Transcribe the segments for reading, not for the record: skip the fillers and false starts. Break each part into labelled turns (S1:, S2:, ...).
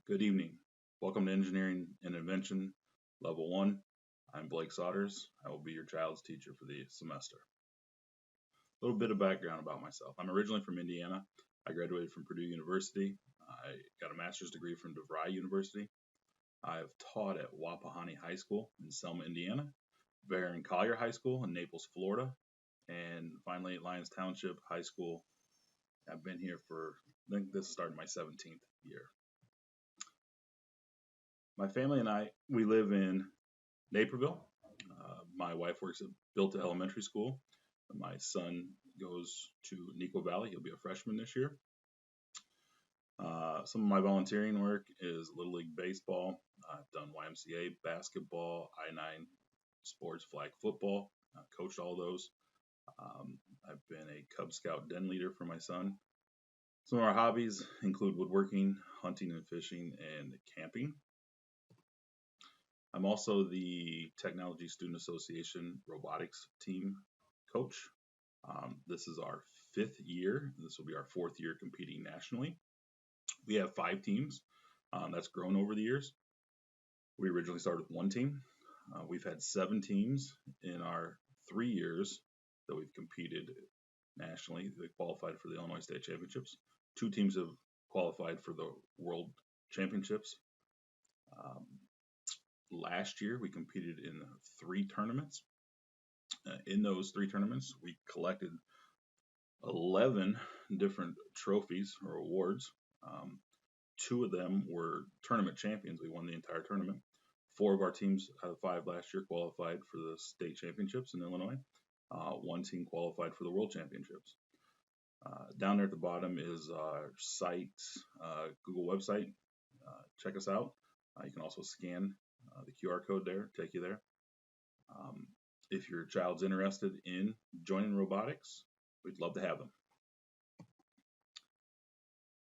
S1: Good evening. Welcome to Engineering and Invention Level 1. I'm Blake Sauders. I will be your child's teacher for the semester. A little bit of background about myself. I'm originally from Indiana. I graduated from Purdue University. I got a master's degree from DeVry University. I've taught at Wapahani High School in Selma, Indiana, Barron Collier High School in Naples, Florida, and finally at Lyons Township High School. I've been here for, I think this started my 17th year. My family and we live in Naperville. My wife works at Built Elementary School. My son goes to Nico Valley. He'll be a freshman this year. Some of my volunteering work is Little League Baseball. I've done YMCA basketball, I-9 sports, flag football, coached all those. I've been a Cub Scout den leader for my son. Some of our hobbies include woodworking, hunting and fishing, and camping. I'm also the Technology Student Association robotics team coach. This is our 5th year. This will be our 4th year competing nationally. We have 5 teams. That's grown over the years. We originally started with 1 team. We've had 7 teams in our 3 years that we've competed nationally. They qualified for the Illinois State Championships. 2 teams have qualified for the World Championships. Last year, we competed in 3 tournaments. In those 3 tournaments, we collected 11 different trophies or awards. 2 of them were tournament champions. We won the entire tournament. 4 of our teams out of 5 last year qualified for the state championships in Illinois. 1 team qualified for the world championships. Down there at the bottom is our site, Google website. Check us out. You can also scan the QR code there, take you there. If your child's interested in joining robotics, we'd love to have them.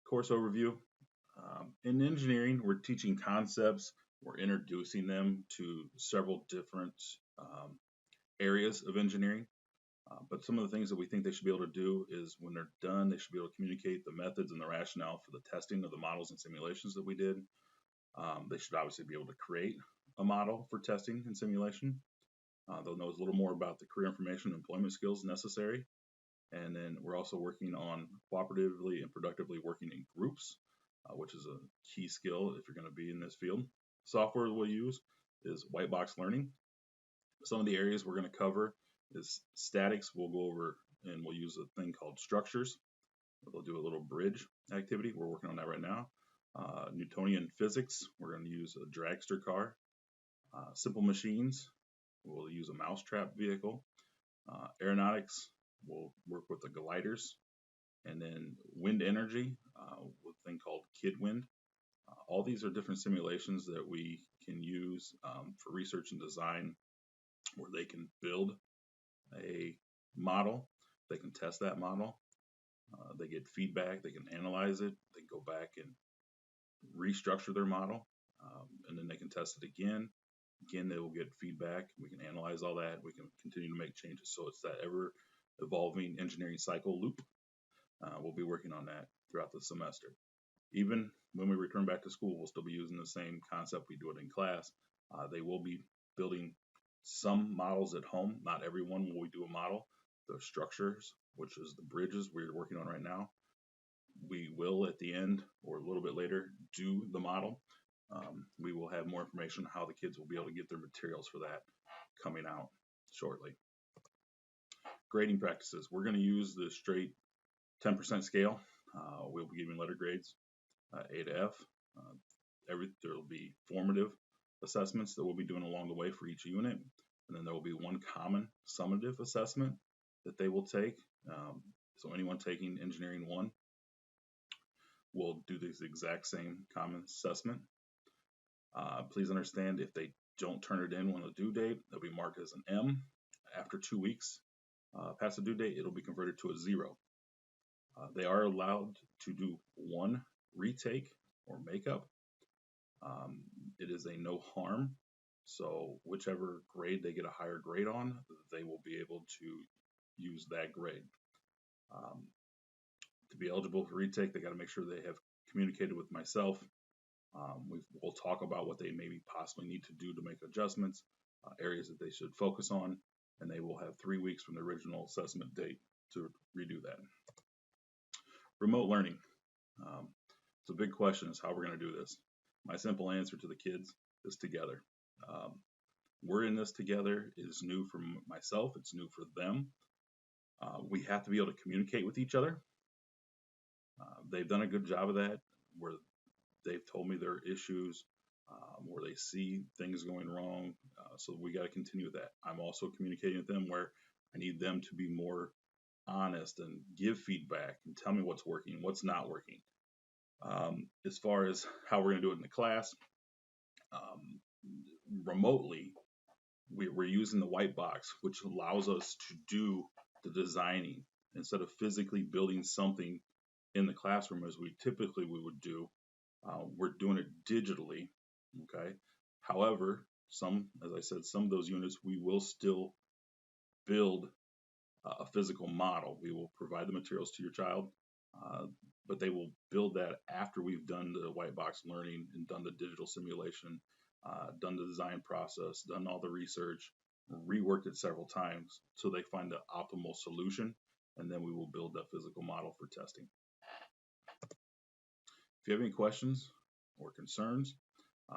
S1: Course overview. In engineering, we're teaching concepts. We're introducing them to several different areas of engineering. But some of the things that we think they should be able to do is when they're done, they should be able to communicate the methods and the rationale for the testing of the models and simulations that we did. They should obviously be able to create a model for testing and simulation. They'll know a little more about the career information and employment skills necessary. And then we're also working on cooperatively and productively working in groups, which is a key skill if you're going to be in this field. Software we'll use is white box learning. Some of the areas we're going to cover is statics. We'll go over and we'll use a thing called structures. We'll do a little bridge activity. We're working on that right now. Newtonian physics, we're going to use a dragster car. Simple machines, we'll use a mousetrap vehicle. Aeronautics, we'll work with the gliders. And then wind energy, with a thing called KidWind. All these are different simulations that we can use for research and design, where they can build a model, they can test that model, they get feedback, they can analyze it, they go back and restructure their model, and then they can test it again. Again, they will get feedback. We can analyze all that. We can continue to make changes. So it's that ever evolving engineering cycle loop. We'll be working on that throughout the semester. Even when we return back to school, we'll still be using the same concept. We do it in class. They will be building some models at home. Not everyone will we do a model. The structures, which is the bridges we're working on right now, we will at the end or a little bit later do the model. We will have more information on how the kids will be able to get their materials for that coming out shortly. Grading practices. We're going to use the straight 10% scale. We'll be giving letter grades A to F. There will be formative assessments that we'll be doing along the way for each unit. And then there will be one common summative assessment that they will take. So anyone taking Engineering 1 will do this exact same common assessment. Please understand, if they don't turn it in when the due date, they'll be marked as an M. After 2 weeks past the due date, it'll be converted to a 0. They are allowed to do 1 retake or makeup. It is a no harm. So whichever grade they get a higher grade on, they will be able to use that grade. To be eligible for retake, they got to make sure they have communicated with myself We'll talk about what they maybe possibly need to do to make adjustments, areas that they should focus on, and they will have 3 weeks from the original assessment date to redo that. Remote learning. Um, it's a big question is how we're going to do this. My simple answer to the kids is together. Um, we're in this together. It is new for myself. It's new for them. We have to be able to communicate with each other. They've done a good job of that, where they've told me their issues, where they see things going wrong. So we got to continue with that. I'm also communicating with them where I need them to be more honest and give feedback and tell me what's working and what's not working. As far as how we're going to do it in the class, um, remotely, we're using the white box, which allows us to do the designing instead of physically building something in the classroom as we would do. We're doing it digitally. Okay. However, as I said, some of those units we will still build a physical model. We will provide the materials to your child, uh, but they will build that after we've done the white box learning and done the digital simulation, done the design process, done all the research, reworked it several times so they find the optimal solution, and then we will build that physical model for testing. If you have any questions or concerns,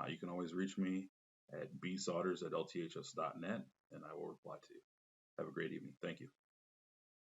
S1: you can always reach me at bsauders@lths.net, and I will reply to you. Have a great evening. Thank you.